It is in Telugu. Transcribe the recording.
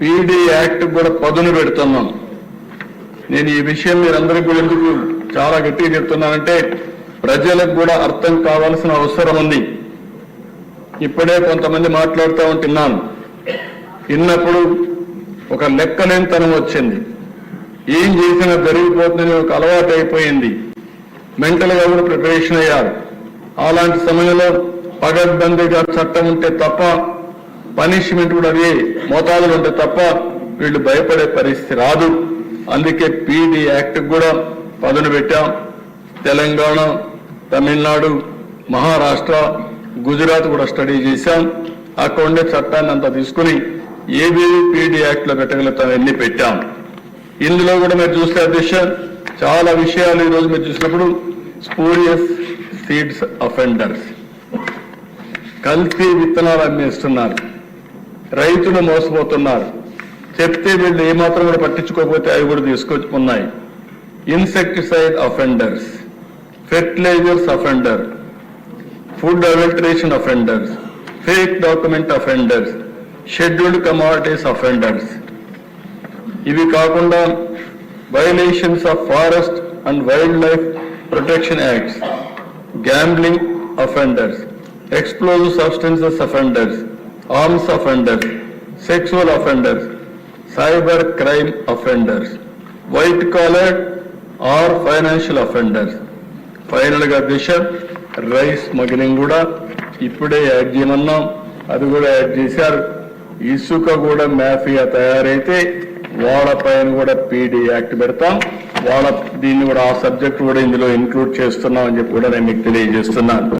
పీడీ యాక్ట్ కూడా పదును పెడుతున్నాం. నేను ఈ విషయం మీరందరికీ కూడా ఎందుకు చాలా గట్టిగా చెప్తున్నానంటే ప్రజలకు కూడా అర్థం కావాల్సిన అవసరం ఉంది. ఇప్పుడే కొంతమంది మాట్లాడుతూ ఉంటున్నాను. విన్నప్పుడు ఒక లెక్కలేనితనం వచ్చింది. ఏం చేసినా జరిగిపోతుందని ఒక అలవాటు అయిపోయింది. మెంటల్గా కూడా ప్రిపరేషన్ అయ్యారు. అలాంటి సమయంలో పగడ్బందీగా చట్టం ఉంటే తప్ప, పనిష్మెంట్ కూడా అదే మోతాదులు ఉంటే తప్ప వీళ్ళు భయపడే పరిస్థితి రాదు. అందుకే పీడీ యాక్ట్ కూడా పదును పెట్టాం. తెలంగాణ, తమిళనాడు, మహారాష్ట్ర, గుజరాత్ కూడా స్టడీ చేశాం. అక్కడ ఉండే చట్టాన్ని అంతా తీసుకుని ఏవేవి పీడీ యాక్ట్ లో పెట్టగలుగుతాం ఎన్ని పెట్టాం. ఇందులో కూడా మీరు చూస్తే అధ్యక్ష చాలా విషయాలు ఈరోజు మీరు చూసినప్పుడు స్పూరియస్ సీడ్స్ అఫెండర్స్, కల్తీ విత్తనాలు అమ్మేస్తున్నారు, రైతులు మోసపోతున్నారు, చెప్తే వీళ్ళు ఏమాత్రం కూడా పట్టించుకోకపోతే అవి కూడా తీసుకొచ్చుకున్నాయి. Insecticide offenders, fertilizers offender, food adulteration offenders, fake document offenders, scheduled commodities offenders. ఇవి కాకుండా violations of forest and wildlife protection acts, gambling offenders, explosive substances offenders, arms offenders, sexual offenders, cyber crime offenders, white collar or financial offenders. Final గా దిశ రైస్ స్మగ్లింగ్ కూడా ఇప్పుడే యాడ్ చేయమన్నాం, అది కూడా యాడ్ చేశారు. ఇసుక కూడా మాఫియా తయారైతే వాళ్ళపైన కూడా పీడీ యాక్ట్ పెడతాం. దీన్ని కూడా ఆ సబ్జెక్ట్ కూడా ఇందులో ఇంక్లూడ్ చేస్తున్నాం అని చెప్పి కూడా నేను మీకు తెలియజేస్తున్నాను.